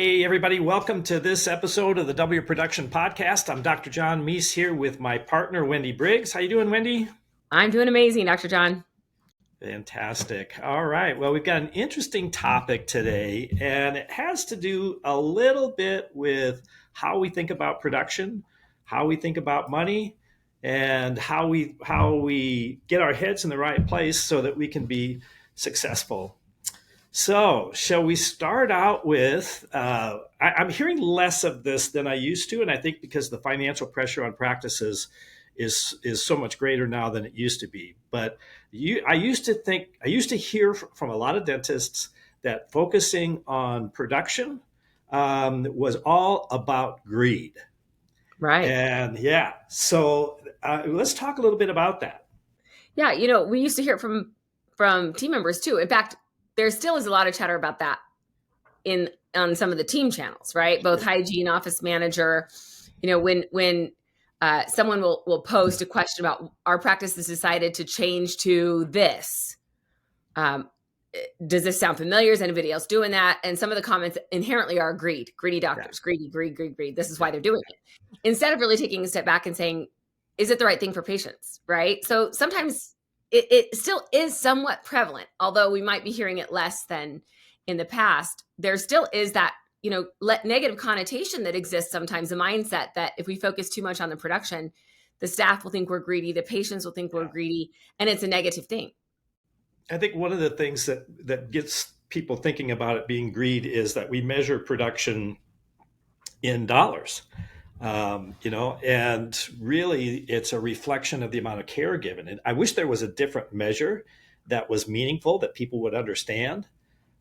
Hey, everybody, welcome to this episode of the W Production Podcast. I'm Dr. John Meis here with my partner, Wendy Briggs. How you doing, Wendy? I'm doing amazing, Dr. John. Fantastic. All right. Well, we've got an interesting topic today, and it has to do a little bit with how we think about production, how we think about money, and how we get our heads in the right place so that we can be successful. So, shall we start out with? I'm hearing less of this than I used to, and I think because the financial pressure on practices is so much greater now than it used to be. But I used to hear from a lot of dentists that focusing on production was all about greed. Right. And yeah, so let's talk a little bit about that. Yeah, we used to hear it from team members too. In fact, there still is a lot of chatter about that on some of the team channels, right? Both hygiene, office manager. When someone will post a question about our practice has decided to change to this. Does this sound familiar? Is anybody else doing that? And some of the comments inherently are greedy doctors, greed. This is why they're doing it. Instead of really taking a step back and saying, is it the right thing for patients, right? So sometimes it still is somewhat prevalent, although we might be hearing it less than in the past. There still is that, negative connotation that exists sometimes, a mindset that if we focus too much on the production, the staff will think we're greedy, the patients will think we're greedy, and it's a negative thing. I think one of the things that gets people thinking about it being greed is that we measure production in dollars, and really it's a reflection of the amount of care given. And I wish there was a different measure that was meaningful that people would understand,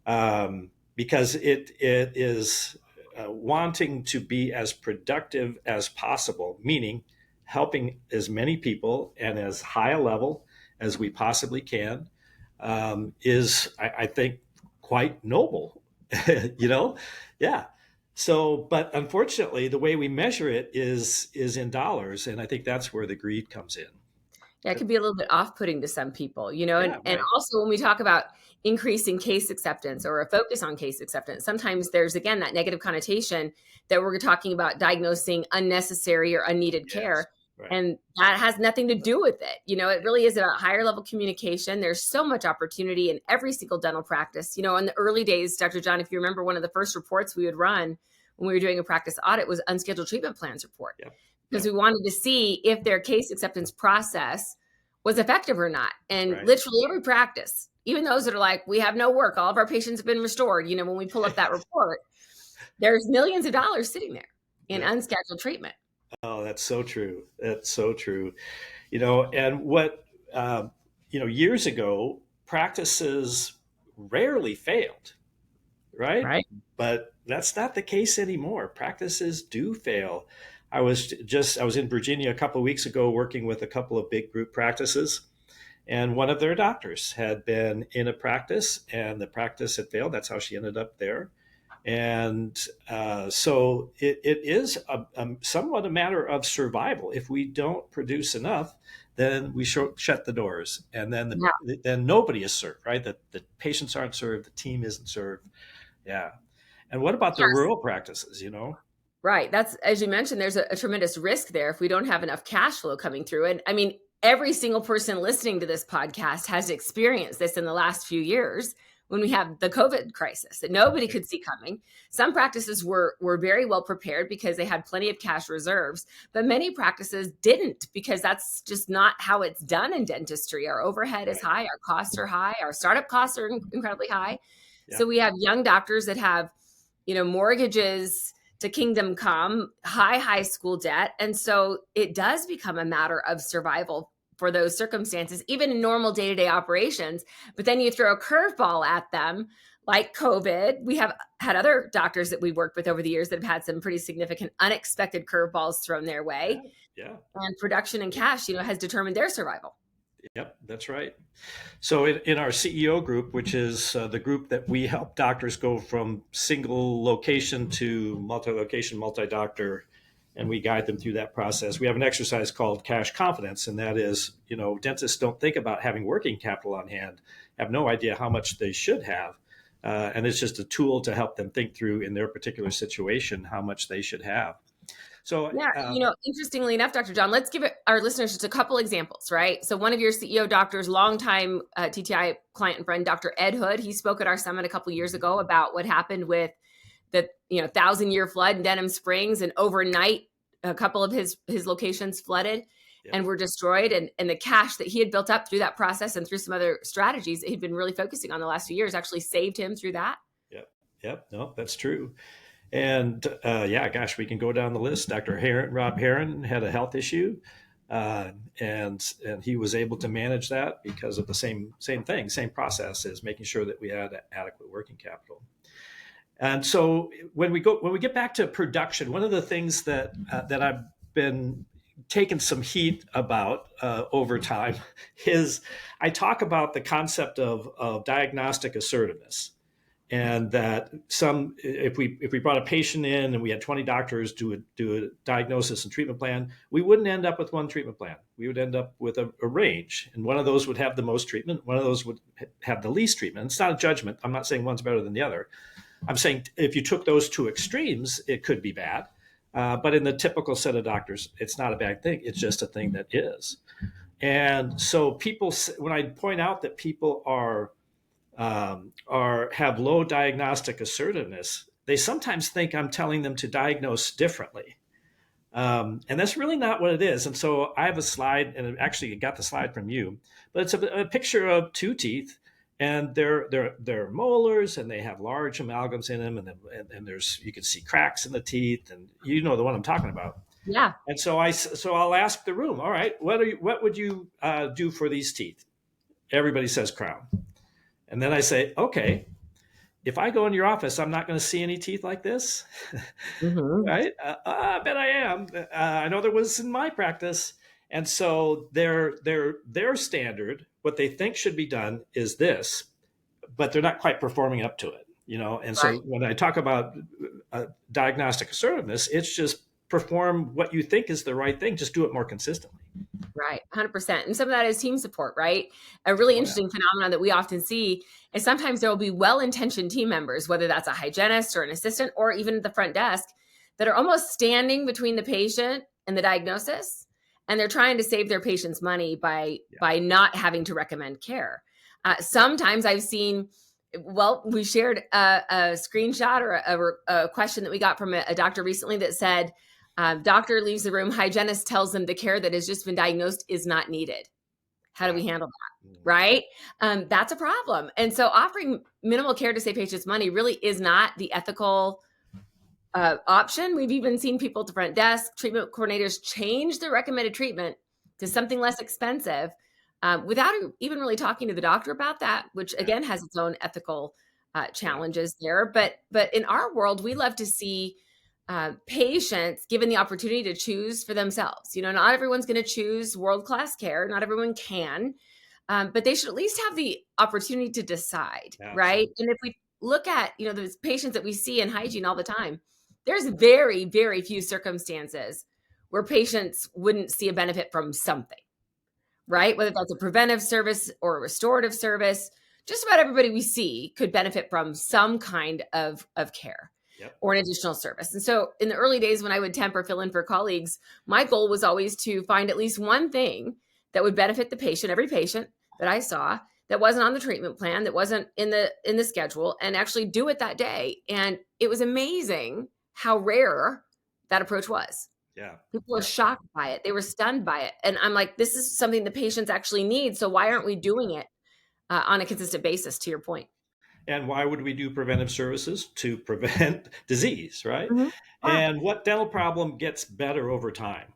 because it is wanting to be as productive as possible, meaning helping as many people and as high a level as we possibly can. Is I think quite noble, yeah. So, but unfortunately, the way we measure it is in dollars, and I think that's where the greed comes in. Yeah, it can be a little bit off-putting to some people, and Yeah, and right. also when we talk about increasing case acceptance or a focus on case acceptance, sometimes there's again that negative connotation that we're talking about diagnosing unnecessary or unneeded Yes, care. right. And that has nothing to do with it. It really is about higher level communication. There's so much opportunity in every single dental practice. In the early days, Dr. John, if you remember, one of the first reports we would run when we were doing a practice audit was unscheduled treatment plans report. Yep. Because we wanted to see if their case acceptance process was effective or not. And Right. literally every practice, even those that are like, we have no work, all of our patients have been restored. When we pull up that report, there's millions of dollars sitting there in Yeah. unscheduled treatment. Oh, that's so true. That's so true. And what, years ago, practices rarely failed, right? Right. But that's not the case anymore. Practices do fail. I was in Virginia a couple of weeks ago working with a couple of big group practices, and one of their doctors had been in a practice and the practice had failed. That's how she ended up there. And so it is somewhat a matter of survival. If we don't produce enough, then we shut the doors, and then then nobody is served, right? The patients aren't served, the team isn't served. Yeah. And what about the Yes. rural practices, Right. That's, as you mentioned, there's a tremendous risk there if we don't have enough cash flow coming through. And I mean, every single person listening to this podcast has experienced this in the last few years when we have the COVID crisis that nobody could see coming. Some practices were very well prepared because they had plenty of cash reserves, but many practices didn't, because that's just not how it's done in dentistry. Our overhead is high, our costs are high, our startup costs are incredibly high. Yeah. So we have young doctors that have, mortgages to kingdom come, high school debt. And so it does become a matter of survival for those circumstances, even in normal day-to-day operations. But then you throw a curveball at them like COVID. We have had other doctors that we worked with over the years that have had some pretty significant unexpected curveballs thrown their way. Yeah. And production and cash, has determined their survival. Yep, that's right. So in our CEO group, which is the group that we help doctors go from single location to multi-location, multi-doctor, and we guide them through that process. We have an exercise called cash confidence, and that is, dentists don't think about having working capital on hand, have no idea how much they should have, And it's just a tool to help them think through in their particular situation how much they should have. So, Yeah, interestingly enough, Dr. John, let's give our listeners just a couple examples, right? So one of your CEO doctors, longtime TTI client and friend, Dr. Ed Hood, he spoke at our summit a couple years ago about what happened with the 1,000-year flood in Denham Springs, and overnight, a couple of his locations flooded yep, and were destroyed, and the cash that he had built up through that process and through some other strategies that he'd been really focusing on the last few years actually saved him through that. yep, yep. No, that's true. And yeah, gosh, we can go down the list. Dr. Rob Heron had a health issue, uh, and he was able to manage that because of the same thing, same process as making sure that we had adequate working capital. And so when we get back to production, one of the things that I've been taking some heat about over time is I talk about the concept of diagnostic assertiveness, and that if we brought a patient in and we had 20 doctors do a diagnosis and treatment plan, we wouldn't end up with one treatment plan. We would end up with a range, and one of those would have the most treatment, one of those would have the least treatment. It's not a judgment. I'm not saying one's better than the other. I'm saying if you took those two extremes, it could be bad. But in the typical set of doctors, it's not a bad thing. It's just a thing that is. And so when I point out that people have low diagnostic assertiveness, they sometimes think I'm telling them to diagnose differently. And that's really not what it is. And so I have a slide, and actually got the slide from you, but it's a picture of two teeth, and they're molars, and they have large amalgams in them, and you can see cracks in the teeth, and you know the one I'm talking about. Yeah. And so I'll ask the room, all right, what would you do for these teeth? Everybody says crown. And then I say, okay, if I go in your office, I'm not going to see any teeth like this, Mm-hmm. right? I bet I am. I know there was in my practice. And so their standard, what they think should be done is this, but they're not quite performing up to it, And so Right. when I talk about diagnostic assertiveness, it's just perform what you think is the right thing. Just do it more consistently. Right, 100%. And some of that is team support, right? A really Oh yeah, interesting phenomenon that we often see is sometimes there will be well-intentioned team members, whether that's a hygienist or an assistant or even the front desk, that are almost standing between the patient and the diagnosis, and they're trying to save their patients money by yeah, not having to recommend care. Sometimes I've seen, well, we shared a screenshot or a question that we got from a doctor recently that said, doctor leaves the room, hygienist tells them the care that has just been diagnosed is not needed. How do yeah. we handle that? Mm. Right? That's a problem. And so offering minimal care to save patients money really is not the ethical option. We've even seen people at the front desk, treatment coordinators change their recommended treatment to something less expensive without even really talking to the doctor about that, which Yeah, again has its own ethical yeah, challenges there. But in our world, we love to see patients given the opportunity to choose for themselves. Not everyone's going to choose world-class care. Not everyone can, but they should at least have the opportunity to decide, right? absolutely. And if we look at, those patients that we see in hygiene all the time, there's very, very few circumstances where patients wouldn't see a benefit from something, Yeah, right? Whether that's a preventive service or a restorative service, just about everybody we see could benefit from some kind of care yep, or an additional service. And so in the early days when I would temp or fill in for colleagues, my goal was always to find at least one thing that would benefit the patient, every patient that I saw that wasn't on the treatment plan, that wasn't in the schedule, and actually do it that day. And it was amazing how rare that approach was. yeah, People were yeah. shocked by it. They were stunned by it. And I'm like, this is something the patients actually need. So why aren't we doing it on a consistent basis, to your point? And why would we do preventive services? To prevent disease, right? Mhm. Yeah. And what dental problem gets better over time?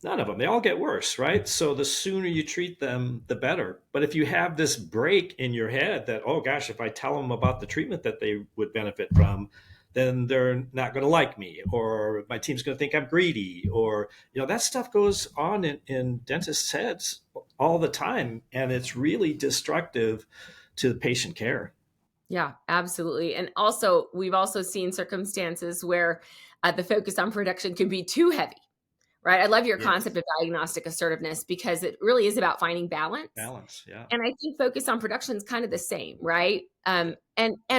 None of them. They all get worse, right? So the sooner you treat them, the better. But if you have this break in your head that, oh gosh, if I tell them about the treatment that they would benefit from, then they're not going to like me, or my team's going to think I'm greedy, or, that stuff goes on in dentists' heads all the time. And it's really destructive to patient care. Yeah, absolutely. And also, we've also seen circumstances where the focus on production can be too heavy, right? I love your concept Yes. of diagnostic assertiveness because it really is about finding balance. Balance. Yeah. And I think focus on production is kind of the same, right? And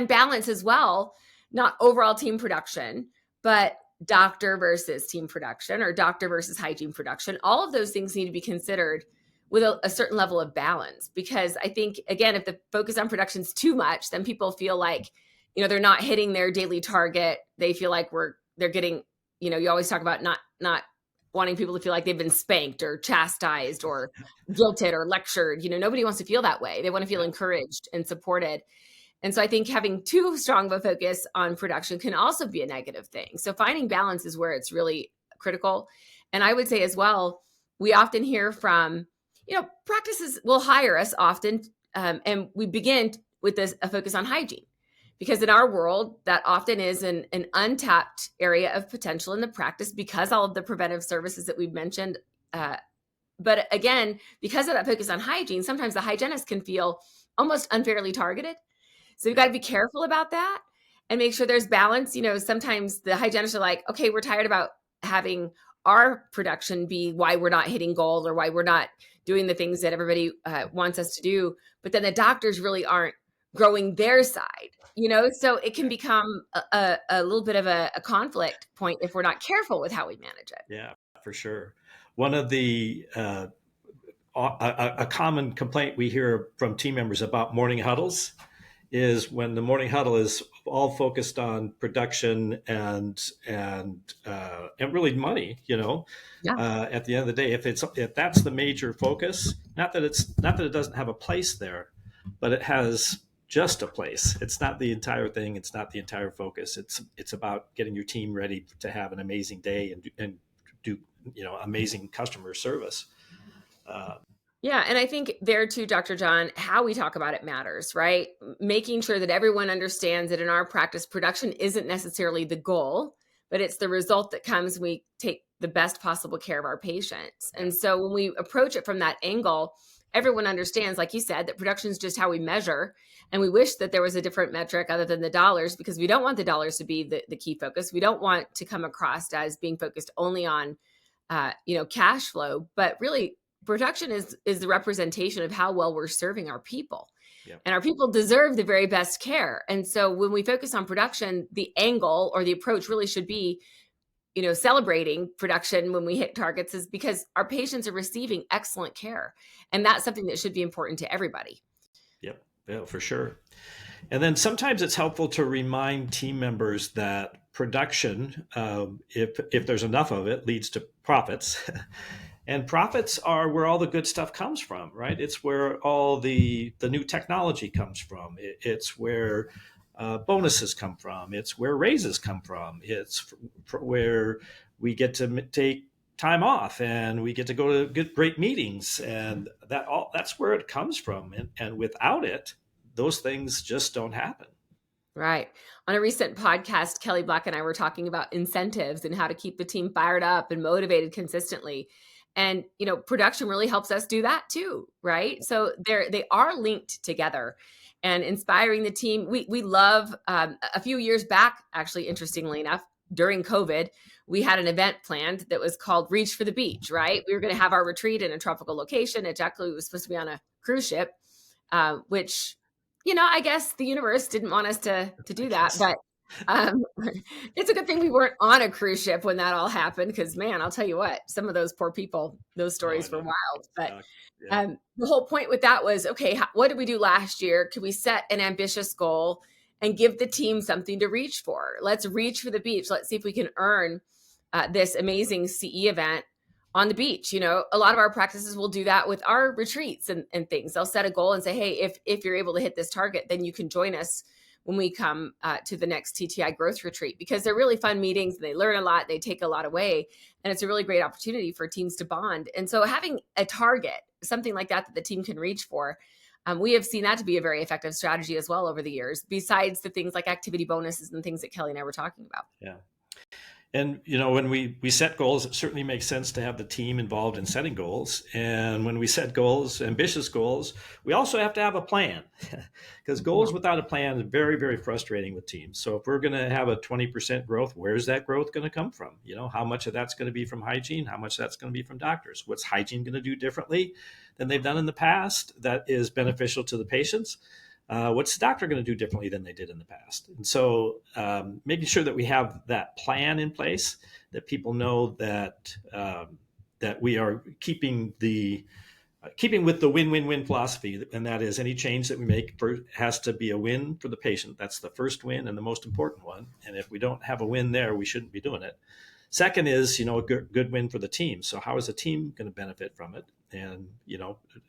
balance as well, not overall team production, but doctor versus team production or doctor versus hygiene production. All of those things need to be considered with a certain level of balance because I think again, if the focus on production is too much, then people feel like, they're not hitting their daily target. They feel like they're getting, you always talk about not wanting people to feel like they've been spanked or chastised or guilted or lectured. Nobody wants to feel that way. They want to feel Yeah. encouraged and supported. And so I think having too strong of a focus on production can also be a negative thing. So finding balance is where it's really critical. And I would say as well, we often hear from, practices will hire us often. And we begin with a focus on hygiene. Because in our world, that often is an untapped area of potential in the practice because all of the preventive services that we've mentioned. But again, because of that focus on hygiene, sometimes the hygienist can feel almost unfairly targeted. So we've got to be careful about that and make sure there's balance. Sometimes the hygienists are like, okay, we're tired about having our production be why we're not hitting goal or why we're not doing the things that everybody wants us to do. But then the doctors really aren't growing their side, so it can become a little bit of a conflict point if we're not careful with how we manage it. Yeah, for sure. One of the a common complaint we hear from team members about morning huddles is when the morning huddle is all focused on production and really money. Yeah. At the end of the day, if that's the major focus, not that it doesn't have a place there, but it has just a place. It's not the entire thing. It's not the entire focus. It's about getting your team ready to have an amazing day and do amazing customer service. Yeah. And I think there too, Dr. John, how we talk about it matters, right? Making sure that everyone understands that in our practice, production isn't necessarily the goal, but it's the result that comes when we take the best possible care of our patients. Yeah. And so when we approach it from that angle, everyone understands, like you said, that production is just how we measure. And we wish that there was a different metric other than the dollars because we don't want the dollars to be the key focus. We don't want to come across as being focused only on cash flow, but really production is the representation of how well we're serving our people. Yep. And our people deserve the very best care. And so when we focus on production, the angle or the approach really should be, celebrating production when we hit targets is because our patients are receiving excellent care. And that's something that should be important to everybody. Yep. Yeah, for sure. And then sometimes it's helpful to remind team members that production, if there's enough of it, leads to profits. And profits are where all the good stuff comes from, right? It's where all the new technology comes from. It's where bonuses come from. It's where raises come from. It's where we get to take time off and we get to go to great meetings, and that's where it comes from. And without it, those things just don't happen. Right. On a recent podcast, Kelly Black and I were talking about incentives and how to keep the team fired up and motivated consistently. And, production really helps us do that too, right? So they are linked together and inspiring the team. We love a few years back, actually, interestingly enough, during COVID, we had an event planned that was called Reach for the Beach, right? We were going to have our retreat in a tropical location. It actually was supposed to be on a cruise ship, which I guess the universe didn't want us to do that, but it's a good thing we weren't on a cruise ship when that all happened. Because man, I'll tell you what, some of those poor people, those stories were wild. But Yeah. the whole point with that was, okay, what did we do last year? Could we set an ambitious goal and give the team something to reach for? Let's reach for the beach. Let's see if we can earn this amazing CE event on the beach. A lot of our practices will do that with our retreats and things. They'll set a goal and say, hey, if you're able to hit this target, then you can join us when we come to the next TTI growth retreat, because they're really fun meetings. They learn a lot. They take a lot away. And it's a really great opportunity for teams to bond. And so having a target, something like that the team can reach for, we have seen that to be a very effective strategy as well over the years, besides the things like activity bonuses and things that Kelly and I were talking about. Yeah. And when we set goals, it certainly makes sense to have the team involved in setting goals. And when we set goals, ambitious goals, we also have to have a plan, because Yeah. goals without a plan is very, very frustrating with teams. So if we're going to have a 20% growth, where's that growth going to come from? How much of that's going to be from hygiene? How much that's going to be from doctors? What's hygiene going to do differently than they've done in the past that is beneficial to the patients? What's the doctor going to do differently than they did in the past? And so making sure that we have that plan in place, that people know that we are keeping with the win-win-win philosophy, and that is any change that we make has to be a win for the patient. That's the first win and the most important one. And if we don't have a win there, we shouldn't be doing it. Second is, a good win for the team. So how is the team going to benefit from it? And,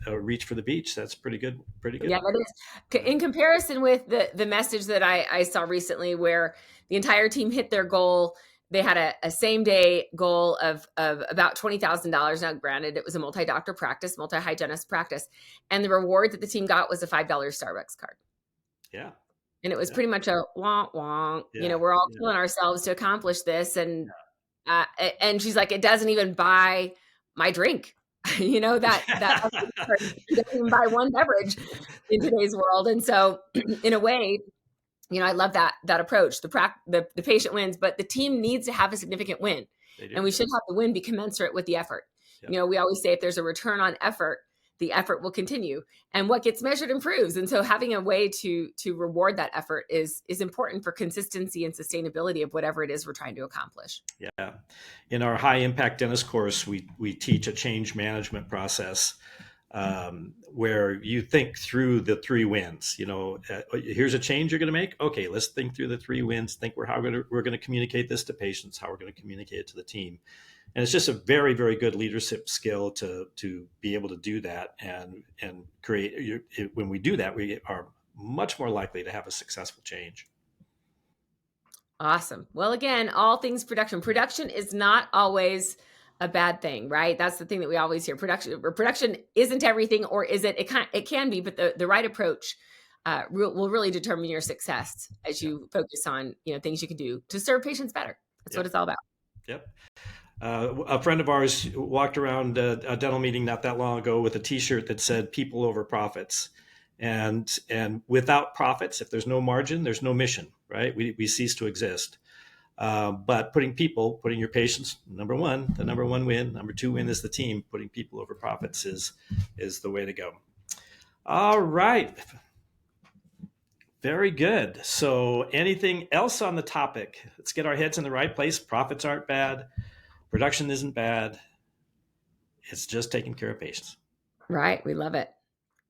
a reach for the beach. That's pretty good. Pretty good. Yeah, that is. In comparison with the message that I saw recently, where the entire team hit their goal. They had a same day goal of about $20,000. Now, granted, it was a multi-doctor practice, multi-hygienist practice, and the reward that the team got was a $5 Starbucks card. Yeah. And it was pretty much a wonk wonk. Yeah. We're all killing ourselves to accomplish this, and she's like, it doesn't even buy my drink. That doesn't even buy one beverage in today's world. And so, in a way, I love that approach. The patient wins, but the team needs to have a significant win, and we should have the win be commensurate with the effort. Yep. We always say if there's a return on effort, the effort will continue, and what gets measured improves. And so, having a way to reward that effort is important for consistency and sustainability of whatever it is we're trying to accomplish. Yeah. In our high impact dentist course, we teach a change management process, where you think through the 3 wins. Here's a change you're going to make. Okay, let's think through the 3 wins. Think how we're going to communicate this to patients, how we're going to communicate it to the team. And it's just a very, very good leadership skill to be able to do that and create. When we do that, we are much more likely to have a successful change. Awesome. Well, again, all things production. Production is not always a bad thing, right? That's the thing that we always hear. Production isn't everything, or is it? It can be, but the right approach will really determine your success as you focus on things you can do to serve patients better. That's what it's all about. Yep. A friend of ours walked around a dental meeting not that long ago with a T-shirt that said "People over profits," and without profits, if there's no margin, there's no mission, right? We cease to exist. But putting your patients number one, the number one win. Number 2 win is the team. Putting people over profits is the way to go. All right. Very good. So anything else on the topic? Let's get our heads in the right place. Profits aren't bad. Production isn't bad. It's just taking care of patients. Right. We love it.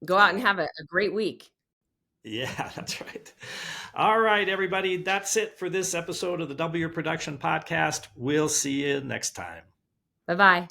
Go out and have a great week. Yeah, that's right. All right, everybody. That's it for this episode of the Double Your Production podcast. We'll see you next time. Bye-bye.